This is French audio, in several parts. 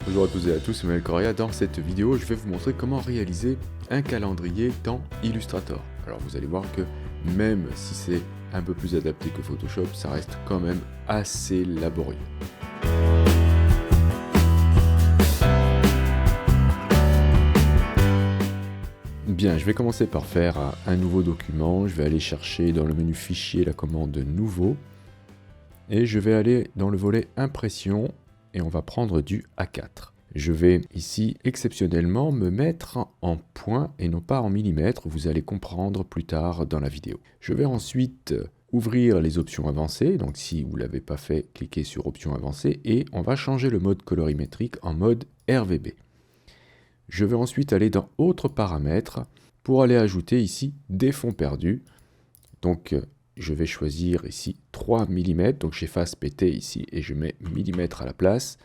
Bonjour à tous et à tous, c'est Manuel Correa. Dans cette vidéo, je vais vous montrer comment réaliser un calendrier dans Illustrator. Alors vous allez voir que même si c'est un peu plus adapté que Photoshop, ça reste quand même assez laborieux. Bien, je vais commencer par faire un nouveau document. Je vais aller chercher dans le menu Fichier la commande Nouveau. Et je vais aller dans le volet Impression et on va prendre du A4. Je vais ici exceptionnellement me mettre en points et non pas en millimètres. Vous allez comprendre plus tard dans la vidéo. Je vais ensuite ouvrir les options avancées. Donc si vous ne l'avez pas fait, cliquez sur options avancées et on va changer le mode colorimétrique en mode RVB. Je vais ensuite aller dans autres paramètres pour aller ajouter ici des fonds perdus. Donc je vais choisir ici 3 mm, donc j'efface PT ici et je mets millimètres à la place,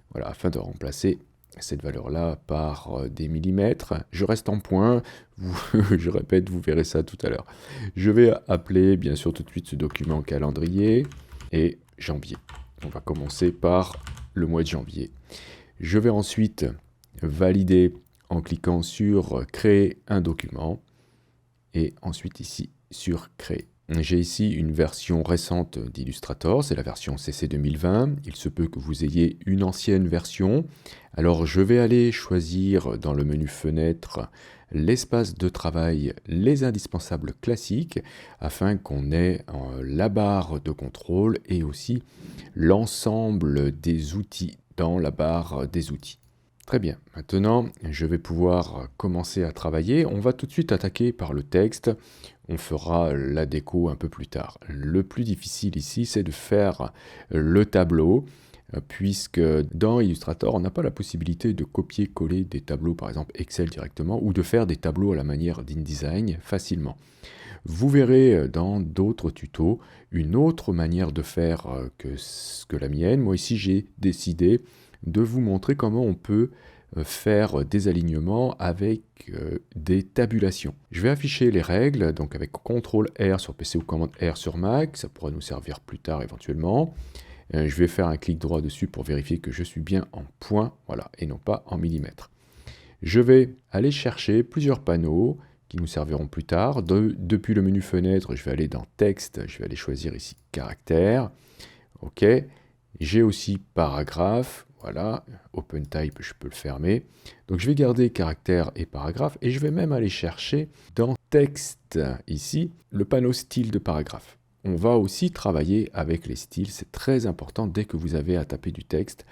voilà, afin de remplacer cette valeur-là par des millimètres. Je reste en points, je répète, vous verrez ça tout à l'heure. Je vais appeler bien sûr tout de suite ce document calendrier et janvier. On va commencer par le mois de janvier. Je vais ensuite valider en cliquant sur créer un document et ensuite ici sur créer. J'ai ici une version récente d'Illustrator, c'est la version CC 2020. Il se peut que vous ayez une ancienne version. Alors je vais aller choisir dans le menu Fenêtre l'espace de travail, les indispensables classiques, afin qu'on ait la barre de contrôle et aussi l'ensemble des outils dans la barre des outils. Très bien, maintenant je vais pouvoir commencer à travailler. On va tout de suite attaquer par le texte. On fera la déco un peu plus tard. Le plus difficile ici, c'est de faire le tableau, puisque dans Illustrator, on n'a pas la possibilité de copier-coller des tableaux, par exemple Excel directement, ou de faire des tableaux à la manière d'InDesign facilement. Vous verrez dans d'autres tutos une autre manière de faire que la mienne. Moi ici, j'ai décidé de vous montrer comment on peut faire des alignements avec des tabulations. Je vais afficher les règles, donc avec CTRL R sur PC ou commande R sur Mac, ça pourra nous servir plus tard éventuellement. Je vais faire un clic droit dessus pour vérifier que je suis bien en points, voilà, et non pas en millimètres. Je vais aller chercher plusieurs panneaux qui nous serviront plus tard. Depuis le menu fenêtre, je vais aller dans texte, je vais aller choisir ici caractère. OK. J'ai aussi paragraphe, voilà, OpenType, je peux le fermer. Donc je vais garder caractère et paragraphe et je vais même aller chercher dans texte ici le panneau style de paragraphe. On va aussi travailler avec les styles, c'est très important dès que vous avez à taper du texte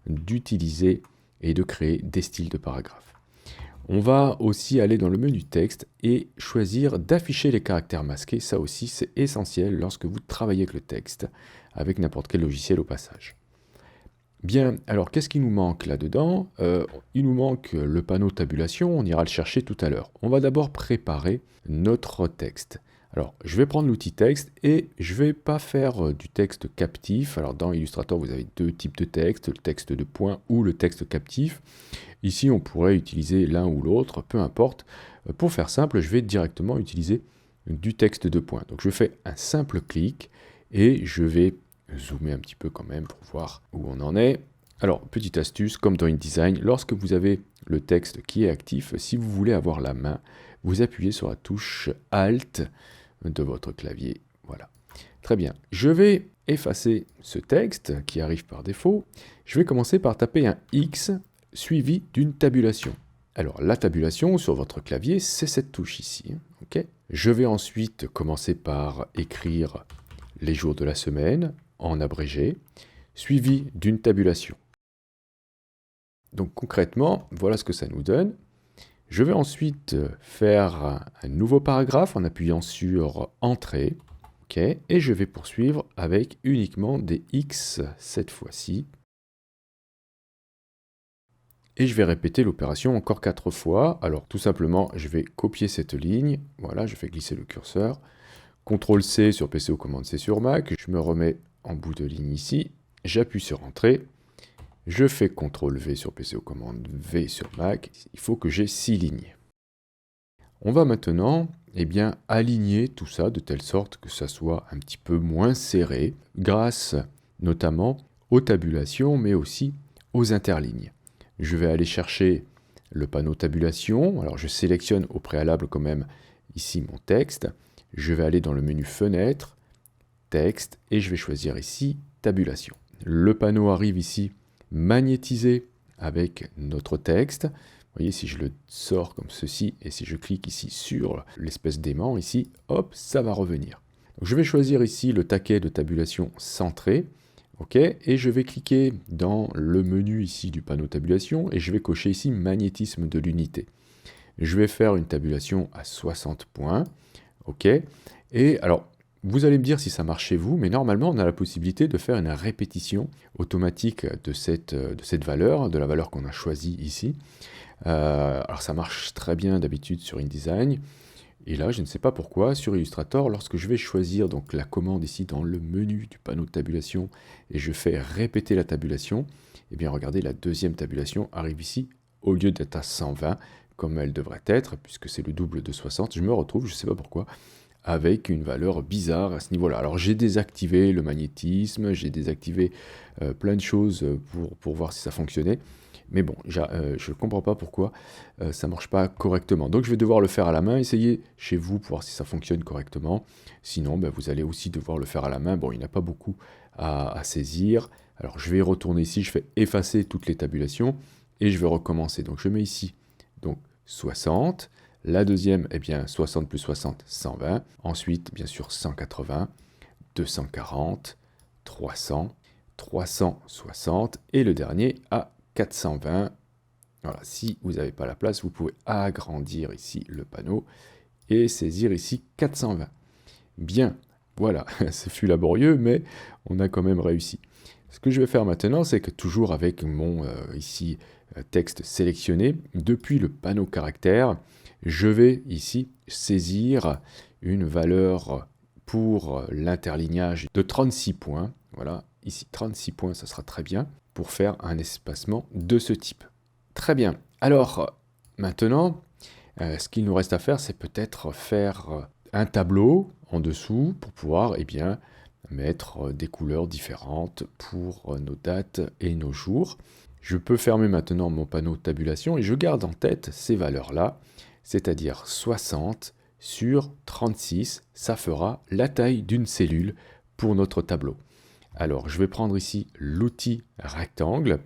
d'utiliser et de créer des styles de paragraphe. On va aussi aller dans le menu texte et choisir d'afficher les caractères masqués. Ça aussi, c'est essentiel lorsque vous travaillez avec le texte, avec n'importe quel logiciel au passage. Bien, alors qu'est-ce qui nous manque là-dedans? Il nous manque le panneau tabulation, on ira le chercher tout à l'heure. On va d'abord préparer notre texte. Alors, je vais prendre l'outil texte et je ne vais pas faire du texte captif. Alors, dans Illustrator, vous avez deux types de texte, le texte de point ou le texte captif. Ici, on pourrait utiliser l'un ou l'autre, peu importe. Pour faire simple, je vais directement utiliser du texte de point. Donc, je fais un simple clic et je vais zoomer un petit peu quand même pour voir où on en est. Alors, petite astuce, comme dans InDesign, lorsque vous avez le texte qui est actif, si vous voulez avoir la main, vous appuyez sur la touche Alt de votre clavier. Voilà. Très bien. Je vais effacer ce texte qui arrive par défaut. Je vais commencer par taper un X suivi d'une tabulation. Alors, la tabulation sur votre clavier, c'est cette touche ici. Okay. Je vais ensuite commencer par écrire les jours de la semaine en abrégé, suivi d'une tabulation. Donc concrètement, voilà ce que ça nous donne. Je vais ensuite faire un nouveau paragraphe en appuyant sur Entrée, okay, et je vais poursuivre avec uniquement des X cette fois-ci. Et je vais répéter l'opération encore 4 fois. Alors tout simplement, je vais copier cette ligne, voilà, je fais glisser le curseur, CTRL-C sur PC ou commande C sur Mac, je me remets en bout de ligne ici, j'appuie sur Entrée, je fais CTRL-V sur PC ou commande V sur Mac, il faut que j'ai 6 lignes. On va maintenant aligner tout ça de telle sorte que ça soit un petit peu moins serré, grâce notamment aux tabulations, mais aussi aux interlignes. Je vais aller chercher le panneau tabulation. Alors je sélectionne au préalable quand même ici mon texte. Je vais aller dans le menu fenêtre, texte, et je vais choisir ici tabulation. Le panneau arrive ici magnétisé avec notre texte. Vous voyez, si je le sors comme ceci, et si je clique ici sur l'espèce d'aimant ici, hop, ça va revenir. Donc, je vais choisir ici le taquet de tabulation centré, ok, et je vais cliquer dans le menu ici du panneau tabulation, et je vais cocher ici magnétisme de l'unité. Je vais faire une tabulation à 60 points, ok, et alors, vous allez me dire si ça marche chez vous, mais normalement, on a la possibilité de faire une répétition automatique de cette valeur, de la valeur qu'on a choisie ici. Alors ça marche très bien d'habitude sur InDesign, et là je ne sais pas pourquoi sur Illustrator, lorsque je vais choisir donc la commande ici dans le menu du panneau de tabulation et je fais répéter la tabulation, et bien regardez, la deuxième tabulation arrive ici au lieu d'être à 120 comme elle devrait être, puisque c'est le double de 60, je me retrouve, je ne sais pas pourquoi, avec une valeur bizarre à ce niveau-là. Alors j'ai désactivé le magnétisme, j'ai désactivé plein de choses pour voir si ça fonctionnait. Mais bon, je ne comprends pas pourquoi ça ne marche pas correctement. Donc je vais devoir le faire à la main, essayez chez vous pour voir si ça fonctionne correctement. Sinon, ben, vous allez aussi devoir le faire à la main. Bon, il n'y a pas beaucoup à saisir. Alors je vais retourner ici, je fais effacer toutes les tabulations et je vais recommencer. Donc je mets ici donc 60. La deuxième, eh bien 60 plus 60, 120. Ensuite, bien sûr, 180, 240, 300, 360 et le dernier à 420. Voilà, si vous n'avez pas la place, vous pouvez agrandir ici le panneau et saisir ici 420. Bien, voilà, ce fut laborieux, mais on a quand même réussi. Ce que je vais faire maintenant, c'est que toujours avec mon ici texte sélectionné, depuis le panneau caractère, je vais ici saisir une valeur pour l'interlignage de 36 points. Voilà, ici 36 points, ça sera très bien pour faire un espacement de ce type. Très bien. Alors, maintenant, ce qu'il nous reste à faire, c'est peut-être faire un tableau en dessous pour pouvoir, eh bien, mettre des couleurs différentes pour nos dates et nos jours. Je peux fermer maintenant mon panneau de tabulation et je garde en tête ces valeurs-là, c'est-à-dire 60 sur 36, ça fera la taille d'une cellule pour notre tableau. Alors, je vais prendre ici l'outil rectangle.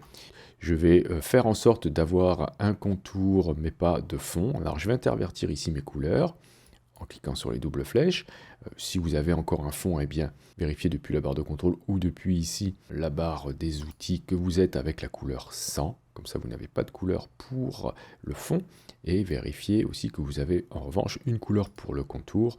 Je vais faire en sorte d'avoir un contour, mais pas de fond. Alors, je vais intervertir ici mes couleurs en cliquant sur les doubles flèches. Si vous avez encore un fond, eh bien, vérifiez depuis la barre de contrôle ou depuis ici la barre des outils que vous êtes avec la couleur 100. Comme ça, vous n'avez pas de couleur pour le fond. Et vérifiez aussi que vous avez en revanche une couleur pour le contour.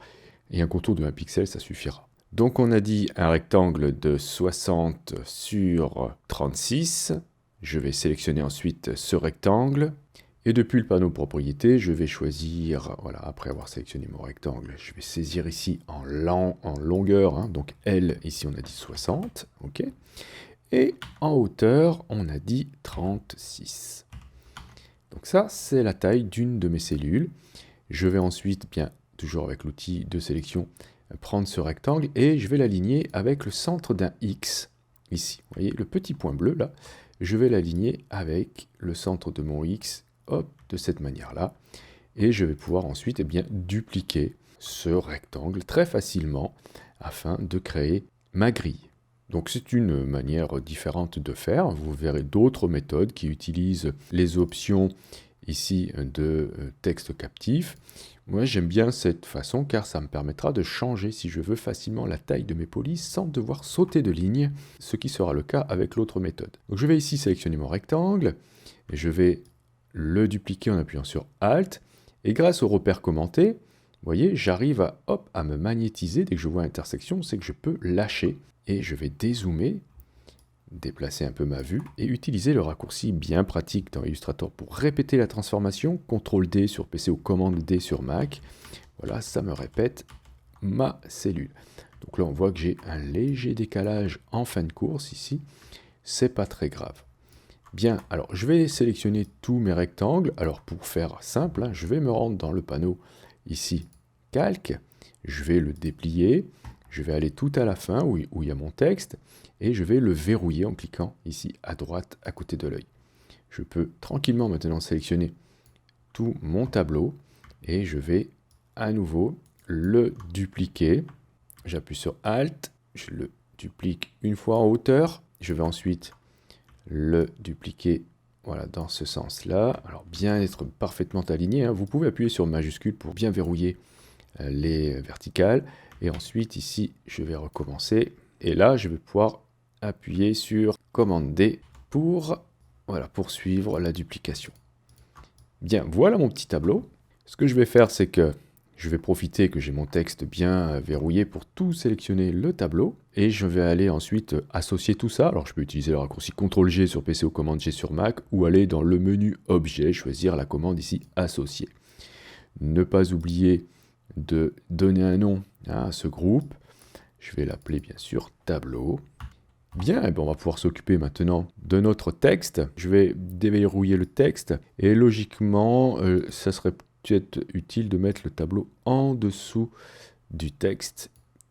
Et un contour de 1 pixel, ça suffira. Donc on a dit un rectangle de 60 sur 36. Je vais sélectionner ensuite ce rectangle. Et depuis le panneau propriété, je vais choisir, voilà, après avoir sélectionné mon rectangle, je vais saisir ici en longueur, hein, donc L, ici on a dit 60, ok. Et en hauteur, on a dit 36. Donc ça, c'est la taille d'une de mes cellules. Je vais ensuite, bien, toujours avec l'outil de sélection, prendre ce rectangle et je vais l'aligner avec le centre d'un X, ici. Vous voyez, le petit point bleu, là, je vais l'aligner avec le centre de mon X, hop, de cette manière-là. Et je vais pouvoir ensuite, eh bien, dupliquer ce rectangle très facilement afin de créer ma grille. Donc c'est une manière différente de faire. Vous verrez d'autres méthodes qui utilisent les options ici de texte captif. Moi j'aime bien cette façon car ça me permettra de changer si je veux facilement la taille de mes polices sans devoir sauter de ligne, ce qui sera le cas avec l'autre méthode. Donc je vais ici sélectionner mon rectangle et je vais le dupliquer en appuyant sur Alt et grâce au repère commenté, vous voyez, j'arrive à me magnétiser. Dès que je vois l'intersection, c'est que je peux lâcher et je vais dézoomer, déplacer un peu ma vue et utiliser le raccourci bien pratique dans Illustrator pour répéter la transformation, CTRL D sur PC ou commande D sur Mac. Voilà, ça me répète ma cellule. Donc là, on voit que j'ai un léger décalage en fin de course ici. C'est pas très grave. Bien, alors je vais sélectionner tous mes rectangles. Alors pour faire simple, hein, je vais me rendre dans le panneau ici, calque. Je vais le déplier. Je vais aller tout à la fin où il y a mon texte et je vais le verrouiller en cliquant ici à droite à côté de l'œil. je peux tranquillement maintenant sélectionner tout mon tableau et je vais à nouveau le dupliquer. J'appuie sur Alt, je le duplique une fois en hauteur. Je vais ensuite le dupliquer voilà, dans ce sens-là. Alors bien être parfaitement aligné, hein. Vous pouvez appuyer sur majuscule pour bien verrouiller les verticales. Et ensuite ici, je vais recommencer. Et là, je vais pouvoir appuyer sur commande D pour voilà, poursuivre la duplication. Bien, voilà mon petit tableau. Ce que je vais faire, c'est que je vais profiter que j'ai mon texte bien verrouillé pour tout sélectionner le tableau. Et je vais aller ensuite associer tout ça. Alors je peux utiliser le raccourci CTRL-G sur PC ou commande G sur Mac, ou aller dans le menu Objet, choisir la commande ici Associer. Ne pas oublier de donner un nom à ce groupe. Je vais l'appeler bien sûr tableau. Bien, et bien on va pouvoir s'occuper maintenant de notre texte. Je vais déverrouiller le texte et logiquement, ça serait peut-être utile de mettre le tableau en dessous du texte.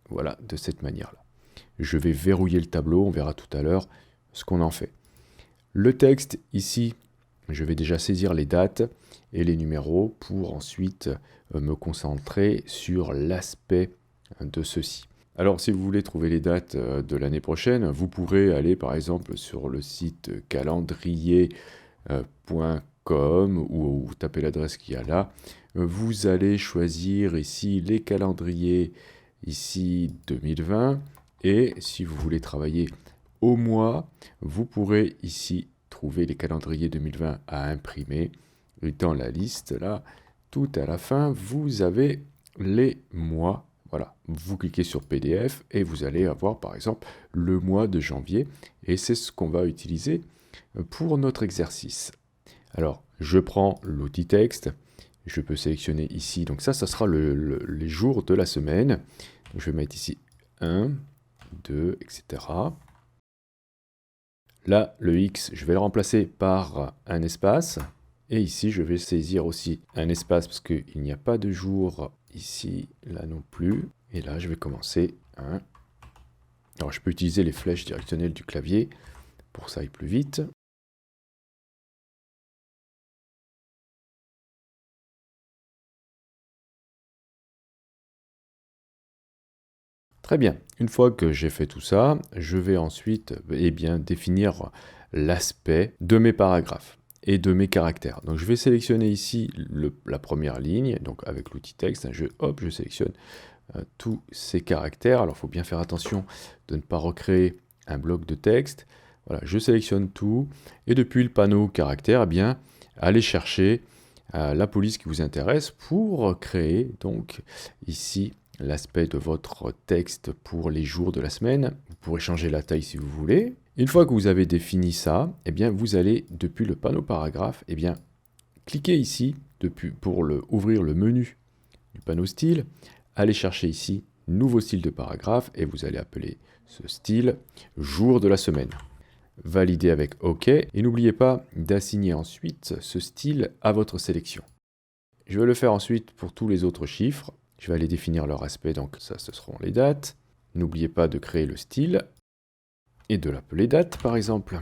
Voilà, de cette manière-là. Je vais verrouiller le tableau, on verra tout à l'heure ce qu'on en fait. Le texte ici, je vais déjà saisir les dates et les numéros pour ensuite me concentrer sur l'aspect de ceci. Alors, si vous voulez trouver les dates de l'année prochaine, vous pourrez aller par exemple sur le site calendrier.com ou vous tapez l'adresse qu'il y a là. Vous allez choisir ici les calendriers, ici 2020. Et si vous voulez travailler au mois, vous pourrez ici trouver les calendriers 2020 à imprimer. Et dans la liste, là, tout à la fin, vous avez les mois. Voilà, vous cliquez sur PDF et vous allez avoir par exemple le mois de janvier et c'est ce qu'on va utiliser pour notre exercice. Alors, je prends l'outil texte, je peux sélectionner ici, donc ça sera les jours de la semaine. Donc, je vais mettre ici 1, 2, etc. Là, le X, je vais le remplacer par un espace. Et ici, je vais saisir aussi un espace parce qu'il n'y a pas de jour ici, là non plus. Et là, je vais commencer. Alors, je peux utiliser les flèches directionnelles du clavier pour que ça aille plus vite. Très bien. Une fois que j'ai fait tout ça, je vais ensuite définir l'aspect de mes paragraphes et de mes caractères. Donc je vais sélectionner ici la première ligne, donc avec l'outil texte, je sélectionne tous ces caractères. Alors il faut bien faire attention de ne pas recréer un bloc de texte. Voilà, je sélectionne tout, et depuis le panneau caractères, allez chercher la police qui vous intéresse pour créer donc ici l'aspect de votre texte pour les jours de la semaine. Vous pourrez changer la taille si vous voulez. Une fois que vous avez défini ça, vous allez, depuis le panneau paragraphe, cliquer ici pour ouvrir le menu du panneau style. Allez chercher ici nouveau style de paragraphe et vous allez appeler ce style jour de la semaine. Validez avec OK et n'oubliez pas d'assigner ensuite ce style à votre sélection. Je vais le faire ensuite pour tous les autres chiffres. Je vais aller définir leur aspect, donc ça, ce seront les dates. N'oubliez pas de créer le style et de l'appeler date, par exemple.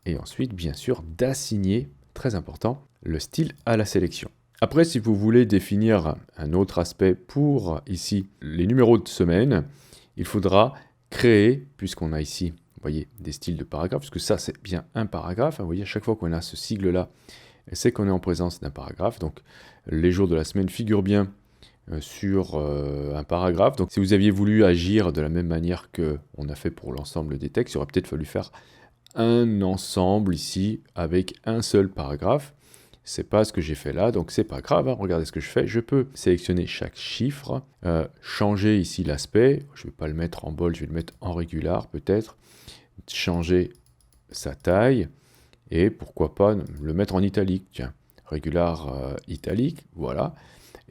Et ensuite, bien sûr, d'assigner, très important, le style à la sélection. Après, si vous voulez définir un autre aspect pour, ici, les numéros de semaine, il faudra créer, puisqu'on a ici, vous voyez, des styles de paragraphes, puisque ça, c'est bien un paragraphe. Vous voyez, à chaque fois qu'on a ce sigle-là, c'est qu'on est en présence d'un paragraphe. Donc, les jours de la semaine figurent bien sur un paragraphe. Donc si vous aviez voulu agir de la même manière qu'on a fait pour l'ensemble des textes, il aurait peut-être fallu faire un ensemble ici avec un seul paragraphe. C'est pas ce que j'ai fait là, donc c'est pas grave, hein. Regardez ce que je fais. Je peux sélectionner chaque chiffre, changer ici l'aspect. Je vais pas le mettre en bold, je vais le mettre en régular peut-être. Changer sa taille et pourquoi pas le mettre en italique. Tiens, régular italique, voilà.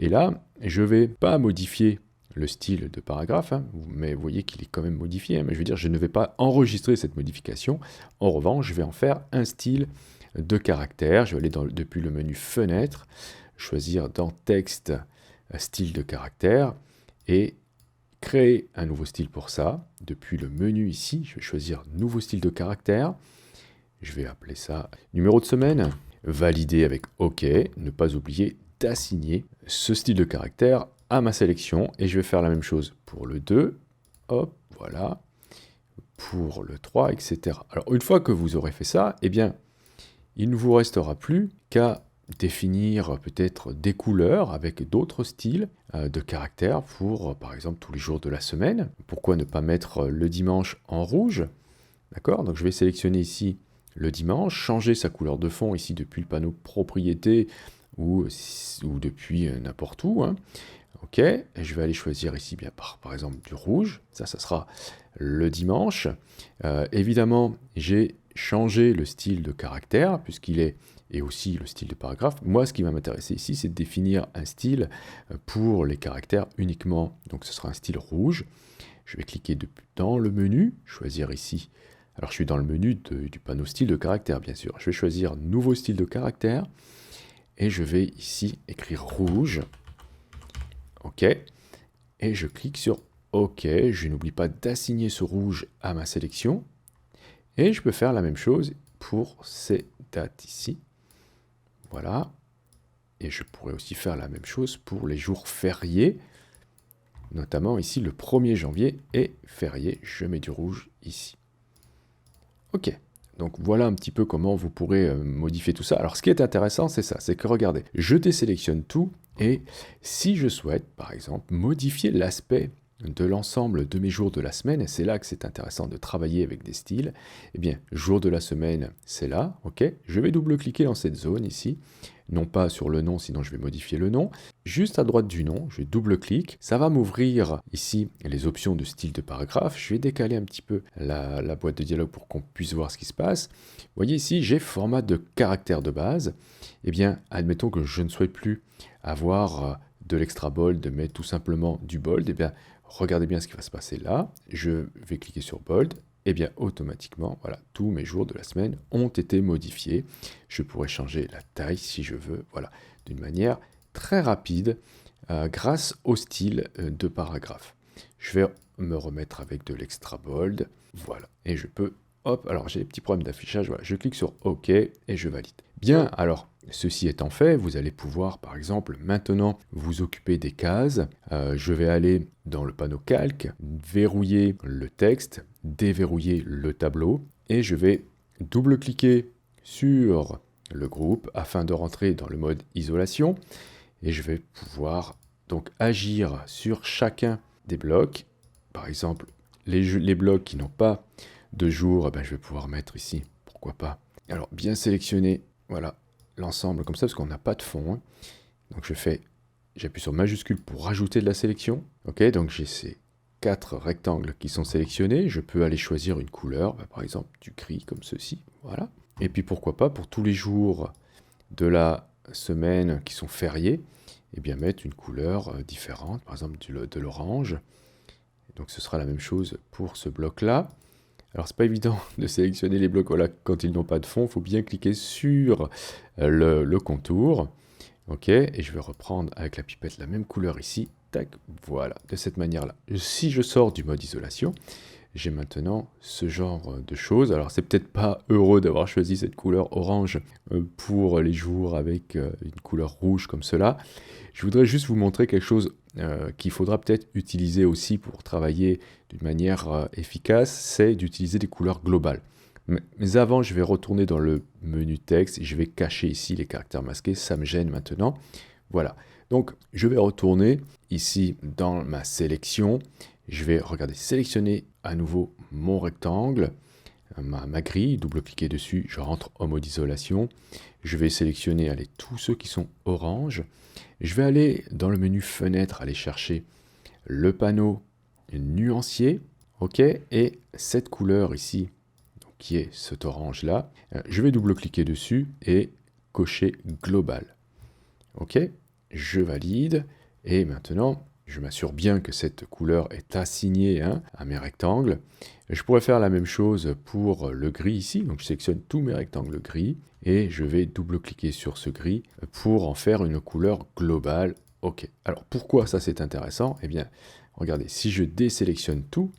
Et là, je ne vais pas modifier le style de paragraphe, hein, mais vous voyez qu'il est quand même modifié. Hein, mais je veux dire, je ne vais pas enregistrer cette modification. En revanche, je vais en faire un style de caractère. Je vais aller depuis le menu Fenêtre, choisir dans Texte, style de caractère, et créer un nouveau style pour ça. Depuis le menu ici, je vais choisir Nouveau style de caractère. Je vais appeler ça numéro de semaine. Valider avec OK. Ne pas oublier d'assigner ce style de caractère à ma sélection. Et je vais faire la même chose pour le 2. Hop, voilà. Pour le 3, etc. Alors, une fois que vous aurez fait ça, eh bien, il ne vous restera plus qu'à définir peut-être des couleurs avec d'autres styles de caractères pour, par exemple, tous les jours de la semaine. Pourquoi ne pas mettre le dimanche en rouge? D'accord? Donc, je vais sélectionner ici le dimanche, changer sa couleur de fond ici depuis le panneau propriété ou depuis n'importe où. Hein. OK, et je vais aller choisir ici bien par exemple du rouge, ça sera le dimanche. Évidemment, j'ai changé le style de caractère, puisqu'il est, et aussi le style de paragraphe. Moi, ce qui va m'intéresser ici, c'est de définir un style pour les caractères uniquement. Donc ce sera un style rouge. Je vais cliquer dans le menu, choisir ici. Alors je suis dans le menu du panneau style de caractère, bien sûr. Je vais choisir nouveau style de caractère, et je vais ici écrire rouge. OK, et je clique sur OK, je n'oublie pas d'assigner ce rouge à ma sélection, et je peux faire la même chose pour ces dates ici, voilà, et je pourrais aussi faire la même chose pour les jours fériés, notamment ici le 1er janvier est férié, je mets du rouge ici. OK, donc voilà un petit peu comment vous pourrez modifier tout ça. Alors ce qui est intéressant, c'est ça, c'est que regardez, je désélectionne tout, et si je souhaite, par exemple, modifier l'aspect de l'ensemble de mes jours de la semaine, et c'est là que c'est intéressant de travailler avec des styles, eh bien, jour de la semaine, c'est là, ok, je vais double-cliquer dans cette zone ici, non pas sur le nom, sinon je vais modifier le nom, juste à droite du nom, je double-clique, ça va m'ouvrir ici les options de style de paragraphe, je vais décaler un petit peu la boîte de dialogue pour qu'on puisse voir ce qui se passe. Vous voyez ici, j'ai format de caractère de base, eh bien, admettons que je ne souhaite plus avoir de l'extra bold, mais tout simplement du bold, eh bien, regardez bien ce qui va se passer là. Je vais cliquer sur bold, et bien automatiquement, voilà, tous mes jours de la semaine ont été modifiés. Je pourrais changer la taille si je veux, voilà, d'une manière très rapide grâce au style de paragraphe. Je vais me remettre avec de l'extra bold, voilà, et je peux, hop, alors j'ai des petits problèmes d'affichage, voilà, je clique sur OK et je valide. Bien, alors, ceci étant fait, vous allez pouvoir, par exemple, maintenant vous occuper des cases. Je vais aller dans le panneau calque, verrouiller le texte, déverrouiller le tableau, et je vais double-cliquer sur le groupe afin de rentrer dans le mode isolation, et je vais pouvoir donc agir sur chacun des blocs. Par exemple, les blocs qui n'ont pas de jour, eh ben, je vais pouvoir mettre ici, pourquoi pas. Alors, bien sélectionner, voilà, l'ensemble comme ça, parce qu'on n'a pas de fond. Hein. Donc j'appuie sur majuscule pour rajouter de la sélection. Ok, donc j'ai ces 4 rectangles qui sont sélectionnés. Je peux aller choisir une couleur, par exemple du gris comme ceci. Voilà. Et puis pourquoi pas, pour tous les jours de la semaine qui sont fériés, eh bien mettre une couleur différente, par exemple de l'orange. Donc ce sera la même chose pour ce bloc-là. Alors c'est pas évident de sélectionner les blocs voilà, quand ils n'ont pas de fond, il faut bien cliquer sur le contour. Ok, et je vais reprendre avec la pipette la même couleur ici. Tac, voilà, de cette manière-là. Si je sors du mode isolation, j'ai maintenant ce genre de choses. Alors c'est peut-être pas heureux d'avoir choisi cette couleur orange pour les jours avec une couleur rouge comme cela. Je voudrais juste vous montrer quelque chose qu'il faudra peut-être utiliser aussi pour travailler d'une manière efficace, c'est d'utiliser des couleurs globales. Mais avant, je vais retourner dans le menu texte et je vais cacher ici les caractères masqués, ça me gêne maintenant. Voilà, donc je vais retourner ici dans ma sélection, je vais sélectionner à nouveau mon rectangle, ma grille, double-cliquer dessus, je rentre en mode isolation, je vais sélectionner tous ceux qui sont orange, je vais aller dans le menu fenêtre, aller chercher le panneau nuancier, ok, et cette couleur ici, qui est cet orange là, je vais double-cliquer dessus et cocher global. Ok, je valide, et maintenant je m'assure bien que cette couleur est assignée à mes rectangles. Je pourrais faire la même chose pour le gris ici, donc je sélectionne tous mes rectangles gris, et je vais double-cliquer sur ce gris pour en faire une couleur globale. Ok, alors pourquoi ça c'est intéressant? Eh bien, regardez, si je désélectionne tout,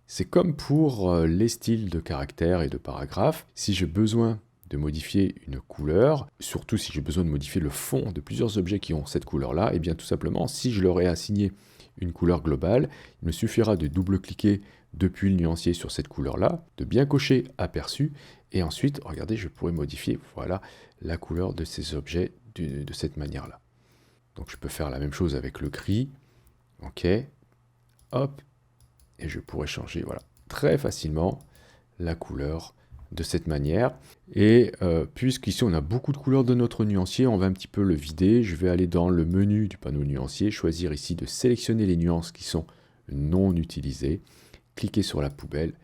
C'est comme pour les styles de caractères et de paragraphes. Si j'ai besoin de modifier une couleur, surtout si j'ai besoin de modifier le fond de plusieurs objets qui ont cette couleur-là, et bien tout simplement, si je leur ai assigné une couleur globale, il me suffira de double-cliquer depuis le nuancier sur cette couleur-là, de bien cocher aperçu, et ensuite, regardez, je pourrais modifier, voilà, la couleur de ces objets de cette manière-là. Donc je peux faire la même chose avec le gris, ok, hop, et je pourrais changer, voilà, très facilement la couleur de cette manière. Et puisqu'ici on a beaucoup de couleurs de notre nuancier, on va un petit peu le vider. Je vais aller dans le menu du panneau nuancier, choisir ici de sélectionner les nuances qui sont non utilisées, cliquer sur la poubelle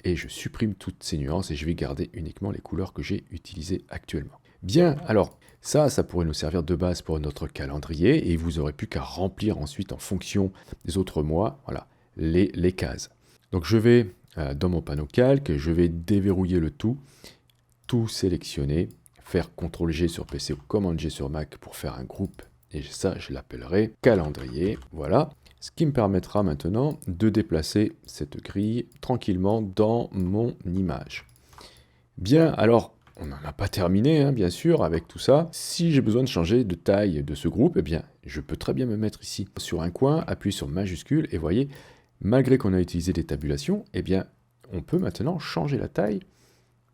et je supprime toutes ces nuances et je vais garder uniquement les couleurs que j'ai utilisées actuellement. Bien, alors ça pourrait nous servir de base pour notre calendrier et vous n'aurez plus qu'à remplir ensuite en fonction des autres mois, voilà, les cases. Donc je vais dans mon panneau calque, je vais déverrouiller le tout sélectionner, faire CTRL-G sur PC ou Command-G sur Mac pour faire un groupe, et ça, je l'appellerai calendrier, voilà. Ce qui me permettra maintenant de déplacer cette grille tranquillement dans mon image. Bien, alors, on n'en a pas terminé, hein, bien sûr, avec tout ça. Si j'ai besoin de changer de taille de ce groupe, eh bien, je peux très bien me mettre ici sur un coin, appuyer sur majuscule, et voyez, malgré qu'on a utilisé des tabulations, eh bien, on peut maintenant changer la taille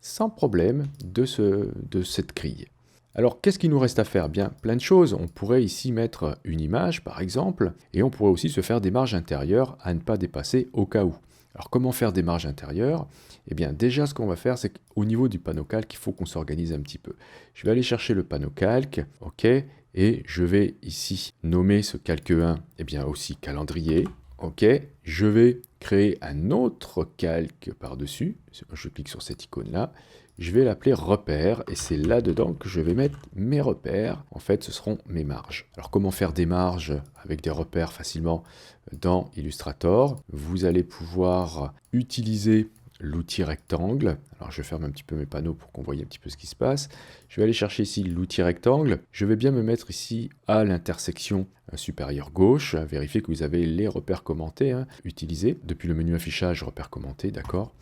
sans problème de cette grille. Alors, qu'est-ce qu'il nous reste à faire? Bien, plein de choses. On pourrait ici mettre une image, par exemple, et on pourrait aussi se faire des marges intérieures à ne pas dépasser au cas où. Alors, comment faire des marges intérieures? Eh bien, déjà, ce qu'on va faire, c'est qu'au niveau du panneau calque, il faut qu'on s'organise un petit peu. Je vais aller chercher le panneau calque, ok, et je vais ici nommer ce calque 1, eh bien, aussi calendrier, ok. Je vais créer un autre calque par-dessus. Je clique sur cette icône-là. Je vais l'appeler repère, et c'est là-dedans que je vais mettre mes repères. En fait, ce seront mes marges. Alors, comment faire des marges avec des repères facilement dans Illustrator? Vous allez pouvoir utiliser l'outil rectangle. Alors, je ferme un petit peu mes panneaux pour qu'on voie un petit peu ce qui se passe. Je vais aller chercher ici l'outil rectangle. Je vais bien me mettre ici à l'intersection supérieure gauche. Vérifiez que vous avez les repères commentés utilisés. Depuis le menu affichage, repères commentés, d'accord.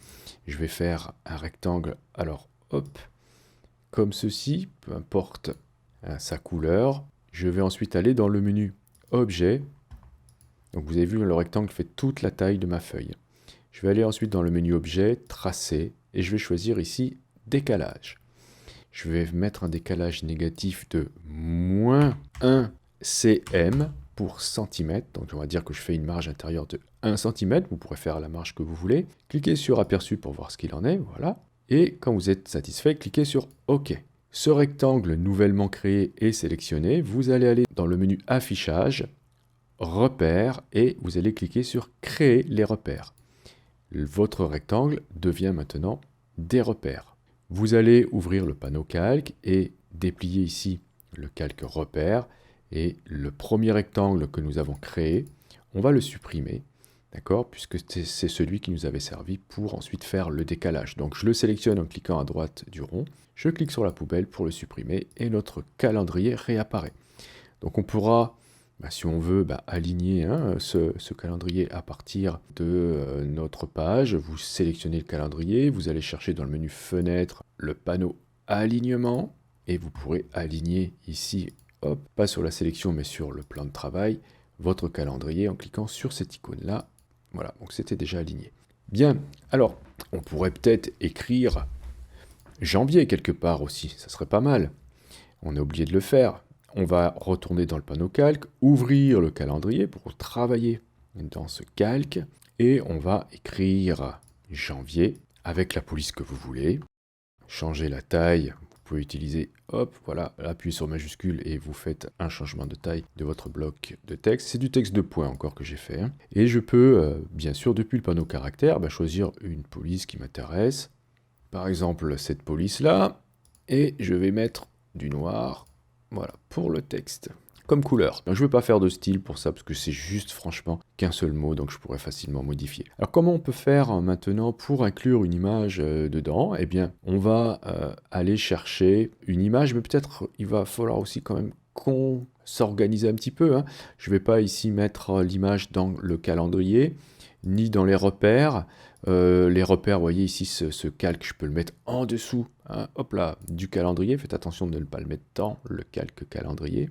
Je vais faire un rectangle, alors hop, comme ceci, peu importe sa couleur. Je vais ensuite aller dans le menu objet. Donc vous avez vu, le rectangle fait toute la taille de ma feuille. Je vais aller ensuite dans le menu objet, tracer, et je vais choisir ici décalage. Je vais mettre un décalage négatif de -1 cm pour centimètre. Donc on va dire que je fais une marge intérieure de 1 cm. Vous pourrez faire la marge que vous voulez. Cliquez sur aperçu pour voir ce qu'il en est, voilà. Et quand vous êtes satisfait, cliquez sur OK. Ce rectangle nouvellement créé est sélectionné. Vous allez aller dans le menu affichage, repères, et vous allez cliquer sur créer les repères. Votre rectangle devient maintenant des repères. Vous allez ouvrir le panneau calque et déplier ici le calque repère. Et le premier rectangle que nous avons créé, on va le supprimer, d'accord, puisque c'est celui qui nous avait servi pour ensuite faire le décalage. Donc je le sélectionne en cliquant à droite du rond, je clique sur la poubelle pour le supprimer et notre calendrier réapparaît. Donc on pourra, si on veut, aligner ce calendrier à partir de notre page. Vous sélectionnez le calendrier, vous allez chercher dans le menu fenêtre le panneau alignement et vous pourrez aligner ici, hop, pas sur la sélection mais sur le plan de travail, votre calendrier en cliquant sur cette icône-là. Voilà, donc c'était déjà aligné. Bien, alors, on pourrait peut-être écrire janvier quelque part aussi, ça serait pas mal. On a oublié de le faire. On va retourner dans le panneau calque, ouvrir le calendrier pour travailler dans ce calque, et on va écrire janvier avec la police que vous voulez. Changer la taille, vous pouvez utiliser, hop, voilà, appuyez sur majuscule et vous faites un changement de taille de votre bloc de texte. C'est du texte de points encore que j'ai fait. Et je peux, bien sûr, depuis le panneau caractère, choisir une police qui m'intéresse. Par exemple, cette police-là, et je vais mettre du noir. Voilà, pour le texte, comme couleur. Donc, je ne vais pas faire de style pour ça, parce que c'est juste, franchement, qu'un seul mot, donc je pourrais facilement modifier. Alors, comment on peut faire maintenant pour inclure une image dedans? Eh bien, on va aller chercher une image, mais peut-être il va falloir aussi quand même qu'on s'organise un petit peu. Je ne vais pas ici mettre l'image dans le calendrier, ni dans les repères. Les repères, vous voyez ici, ce calque, je peux le mettre en dessous, hein, hop là, du calendrier. Faites attention de ne pas le mettre dans le calque calendrier.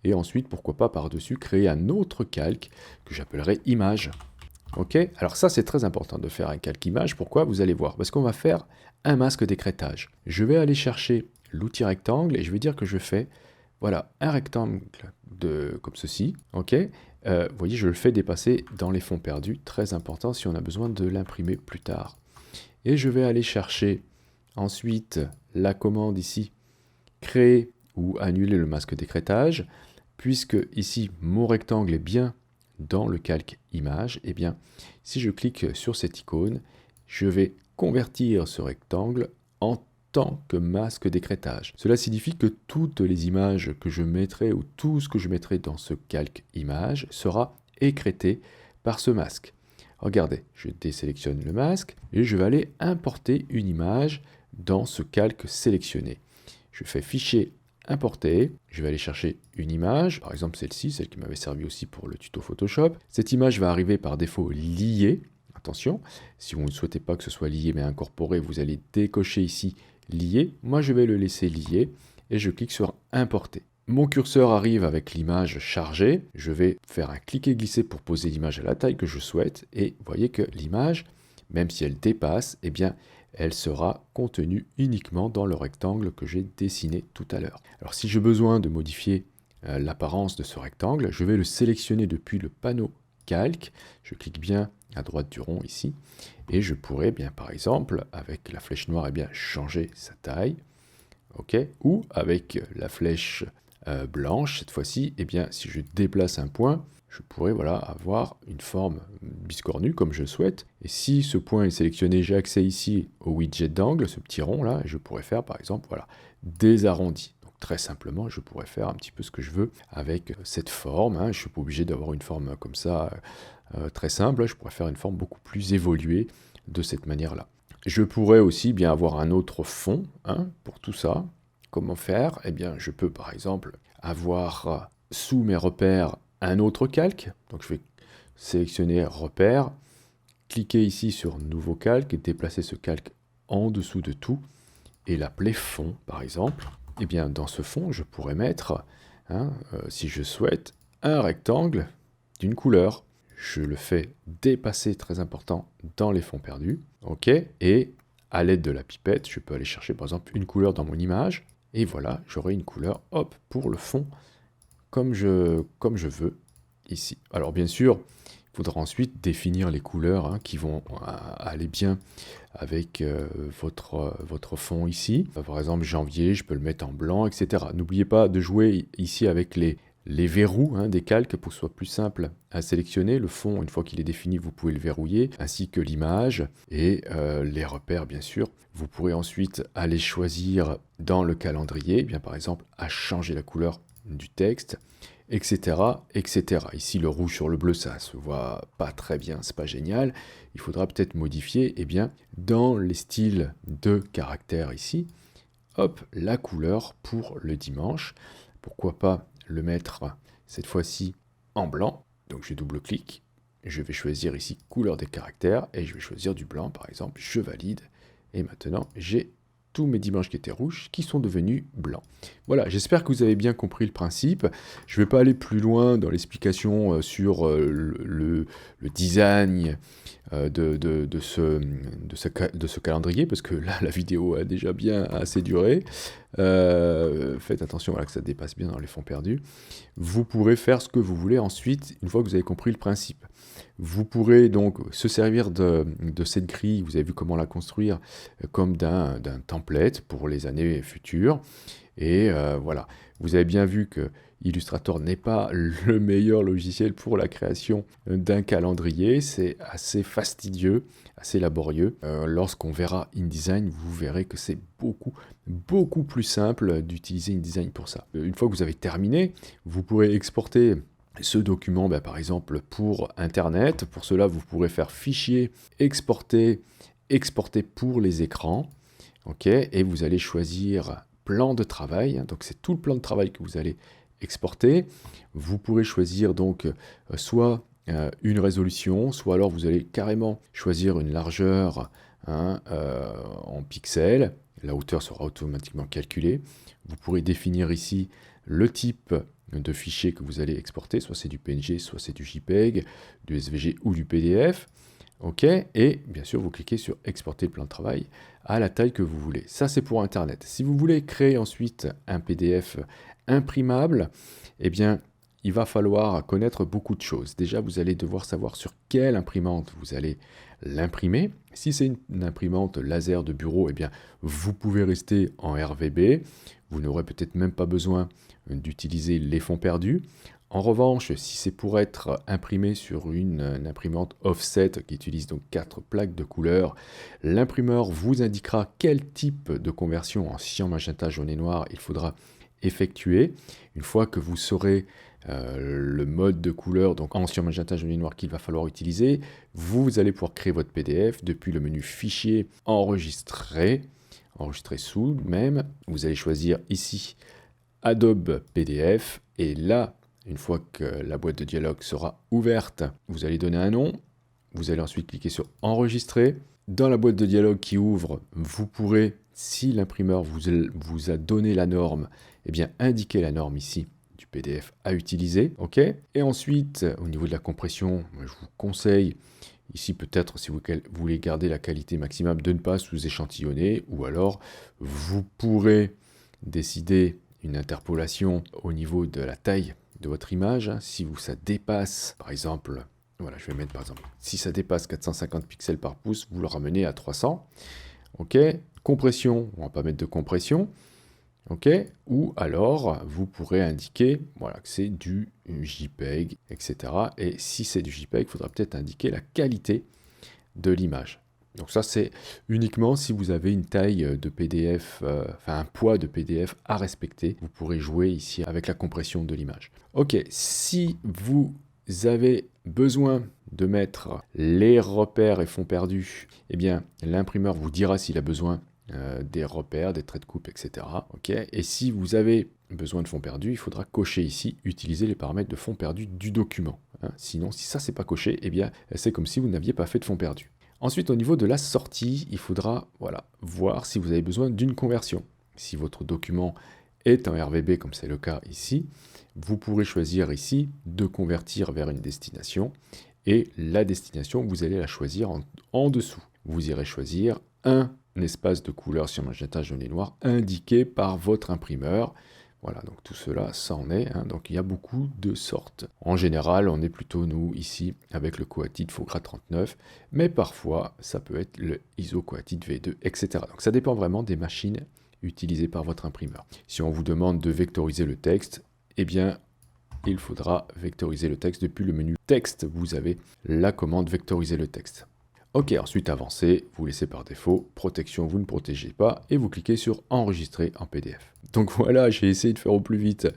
Et ensuite, pourquoi pas par-dessus, créer un autre calque que j'appellerai image. Ok, alors ça c'est très important de faire un calque image. Pourquoi? Vous allez voir, parce qu'on va faire un masque d'écrêtage. Je vais aller chercher l'outil rectangle et je vais dire que je fais, voilà, un rectangle comme ceci. Ok, vous voyez, je le fais dépasser dans les fonds perdus, très important si on a besoin de l'imprimer plus tard. Et je vais aller chercher ensuite la commande ici, créer ou annuler le masque d'écrêtage, puisque ici mon rectangle est bien dans le calque image, et bien si je clique sur cette icône, je vais convertir ce rectangle en tant que masque d'écrêtage. Cela signifie que toutes les images que je mettrai ou tout ce que je mettrai dans ce calque image sera écrêté par ce masque. Regardez, je désélectionne le masque et je vais aller importer une image dans ce calque sélectionné. Je fais fichier importer, je vais aller chercher une image, par exemple celle-ci, celle qui m'avait servi aussi pour le tuto Photoshop. Cette image va arriver par défaut liée. Attention, si vous ne souhaitez pas que ce soit lié mais incorporé, vous allez décocher ici lié. Moi je vais le laisser lié et je clique sur importer. Mon curseur arrive avec l'image chargée, je vais faire un cliquer-glisser pour poser l'image à la taille que je souhaite et vous voyez que l'image, même si elle dépasse, eh bien elle sera contenue uniquement dans le rectangle que j'ai dessiné tout à l'heure. Alors si j'ai besoin de modifier l'apparence de ce rectangle, je vais le sélectionner depuis le panneau calque, je clique bien à droite du rond ici, et je pourrais bien par exemple, avec la flèche noire, eh bien, changer sa taille, ok, ou avec la flèche blanche, cette fois-ci, eh bien, si je déplace un point, je pourrais voilà, avoir une forme biscornue comme je le souhaite. Et si ce point est sélectionné, j'ai accès ici au widget d'angle, ce petit rond là, et je pourrais faire par exemple voilà, des arrondis. Donc très simplement, je pourrais faire un petit peu ce que je veux avec cette forme. Hein. Je ne suis pas obligé d'avoir une forme comme ça très simple, je pourrais faire une forme beaucoup plus évoluée de cette manière-là. Je pourrais aussi bien avoir un autre fond hein, pour tout ça. Comment faire? Eh bien, je peux par exemple avoir sous mes repères un autre calque. Donc je vais sélectionner repère, cliquer ici sur nouveau calque et déplacer ce calque en dessous de tout et l'appeler fond par exemple. Eh bien, dans ce fond, je pourrais mettre, hein, si je souhaite, un rectangle d'une couleur. Je le fais dépasser, très important, dans les fonds perdus. Ok, et à l'aide de la pipette, je peux aller chercher par exemple une couleur dans mon image. Et voilà, j'aurai une couleur, hop, pour le fond, comme je veux, ici. Alors bien sûr, il faudra ensuite définir les couleurs hein, qui vont aller bien avec votre fond ici. Par exemple, janvier, je peux le mettre en blanc, etc. N'oubliez pas de jouer ici avec les verrous hein, des calques pour que ce soit plus simple à sélectionner. Le fond, une fois qu'il est défini, vous pouvez le verrouiller, ainsi que l'image et les repères, bien sûr. Vous pourrez ensuite aller choisir dans le calendrier, eh bien par exemple, à changer la couleur du texte, etc., etc. Ici, le rouge sur le bleu, ça se voit pas très bien, c'est pas génial. Il faudra peut-être modifier, eh bien, dans les styles de caractères ici, hop, la couleur pour le dimanche. Pourquoi pas le mettre cette fois-ci en blanc. Donc je double-clique, je vais choisir ici couleur des caractères et je vais choisir du blanc par exemple, je valide et maintenant j'ai tous mes dimanches qui étaient rouges qui sont devenus blancs. Voilà, j'espère que vous avez bien compris le principe. Je ne vais pas aller plus loin dans l'explication sur le design de ce calendrier, parce que là, la vidéo a déjà bien assez duré. Faites attention voilà, que ça dépasse bien dans les fonds perdus. Vous pourrez faire ce que vous voulez ensuite, une fois que vous avez compris le principe. Vous pourrez donc se servir de cette grille, vous avez vu comment la construire, comme d'un template pour les années futures. Et voilà, vous avez bien vu que Illustrator n'est pas le meilleur logiciel pour la création d'un calendrier. C'est assez fastidieux, assez laborieux. Lorsqu'on verra InDesign, vous verrez que c'est beaucoup plus simple d'utiliser InDesign pour ça. Une fois que vous avez terminé, vous pourrez exporter ce document, par exemple, pour Internet. Pour cela, vous pourrez faire fichier, exporter pour les écrans. Okay, et vous allez choisir plan de travail. Donc, c'est tout le plan de travail que vous allez exporter. Vous pourrez choisir donc soit une résolution, soit alors vous allez carrément choisir une largeur en pixels. La hauteur sera automatiquement calculée. Vous pourrez définir ici le type de fichier que vous allez exporter, soit c'est du PNG, soit c'est du JPEG, du SVG ou du PDF. OK, et bien sûr, vous cliquez sur exporter le plan de travail à la taille que vous voulez. Ça, c'est pour Internet. Si vous voulez créer ensuite un PDF imprimable, eh bien, il va falloir connaître beaucoup de choses. Déjà, vous allez devoir savoir sur quelle imprimante vous allez l'imprimer. Si c'est une imprimante laser de bureau, eh bien, vous pouvez rester en RVB. Vous n'aurez peut-être même pas besoin d'utiliser les fonds perdus. En revanche, si c'est pour être imprimé sur une imprimante offset qui utilise donc 4 plaques de couleur, l'imprimeur vous indiquera quel type de conversion en cyan, magenta, jaune et noir il faudra effectuer. Une fois que vous saurez le mode de couleur, donc en cyan, magenta, jaune et noir qu'il va falloir utiliser, vous allez pouvoir créer votre PDF depuis le menu Fichier, Enregistrer sous même. Vous allez choisir ici Adobe PDF et là, une fois que la boîte de dialogue sera ouverte, vous allez donner un nom. Vous allez ensuite cliquer sur Enregistrer. Dans la boîte de dialogue qui ouvre, vous pourrez, si l'imprimeur vous a donné la norme, eh bien indiquer la norme ici du PDF à utiliser. OK. Et ensuite, au niveau de la compression, je vous conseille ici peut-être, si vous voulez garder la qualité maximum, de ne pas sous-échantillonner, ou alors vous pourrez décider une interpolation au niveau de la taille de votre image. Si ça dépasse, par exemple, voilà, je vais mettre par exemple, si ça dépasse 450 pixels par pouce, vous le ramenez à 300. OK. Compression, on va pas mettre de compression. OK. Ou alors, vous pourrez indiquer voilà, que c'est du JPEG, etc. Et si c'est du JPEG, il faudra peut-être indiquer la qualité de l'image. Donc ça, c'est uniquement si vous avez une taille de PDF, enfin un poids de PDF à respecter. Vous pourrez jouer ici avec la compression de l'image. OK, si vous avez besoin de mettre les repères et fonds perdus, eh bien l'imprimeur vous dira s'il a besoin des repères, des traits de coupe, etc. OK, et si vous avez besoin de fonds perdus, il faudra cocher ici, utiliser les paramètres de fonds perdus du document. Sinon, si ça, c'est pas coché, eh bien c'est comme si vous n'aviez pas fait de fonds perdus. Ensuite, au niveau de la sortie, il faudra voir si vous avez besoin d'une conversion. Si votre document est en RVB, comme c'est le cas ici, vous pourrez choisir ici de convertir vers une destination. Et la destination, vous allez la choisir en dessous. Vous irez choisir un espace de couleur sur magenta, jaune et noir indiqué par votre imprimeur. Voilà, donc tout cela, ça en est. Donc il y a beaucoup de sortes. En général, on est plutôt, nous, ici, avec le Coatit Fauxgras 39, mais parfois, ça peut être le ISO Coatit V2, etc. Donc ça dépend vraiment des machines utilisées par votre imprimeur. Si on vous demande de vectoriser le texte, eh bien, il faudra vectoriser le texte depuis le menu Texte. Vous avez la commande Vectoriser le texte. OK, ensuite avancez, vous laissez par défaut, protection, vous ne protégez pas, et vous cliquez sur enregistrer en PDF. Donc voilà, j'ai essayé de faire au plus vite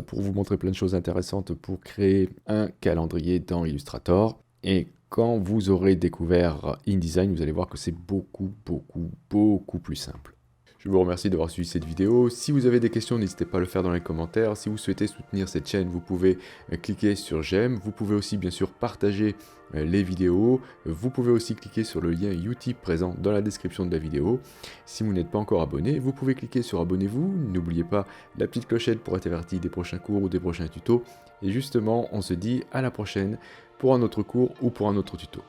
pour vous montrer plein de choses intéressantes pour créer un calendrier dans Illustrator. Et quand vous aurez découvert InDesign, vous allez voir que c'est beaucoup plus simple. Je vous remercie d'avoir suivi cette vidéo. Si vous avez des questions, n'hésitez pas à le faire dans les commentaires. Si vous souhaitez soutenir cette chaîne, vous pouvez cliquer sur j'aime. Vous pouvez aussi bien sûr partager les vidéos. Vous pouvez aussi cliquer sur le lien Utip présent dans la description de la vidéo. Si vous n'êtes pas encore abonné, vous pouvez cliquer sur abonnez-vous. N'oubliez pas la petite clochette pour être averti des prochains cours ou des prochains tutos. Et justement, on se dit à la prochaine pour un autre cours ou pour un autre tuto.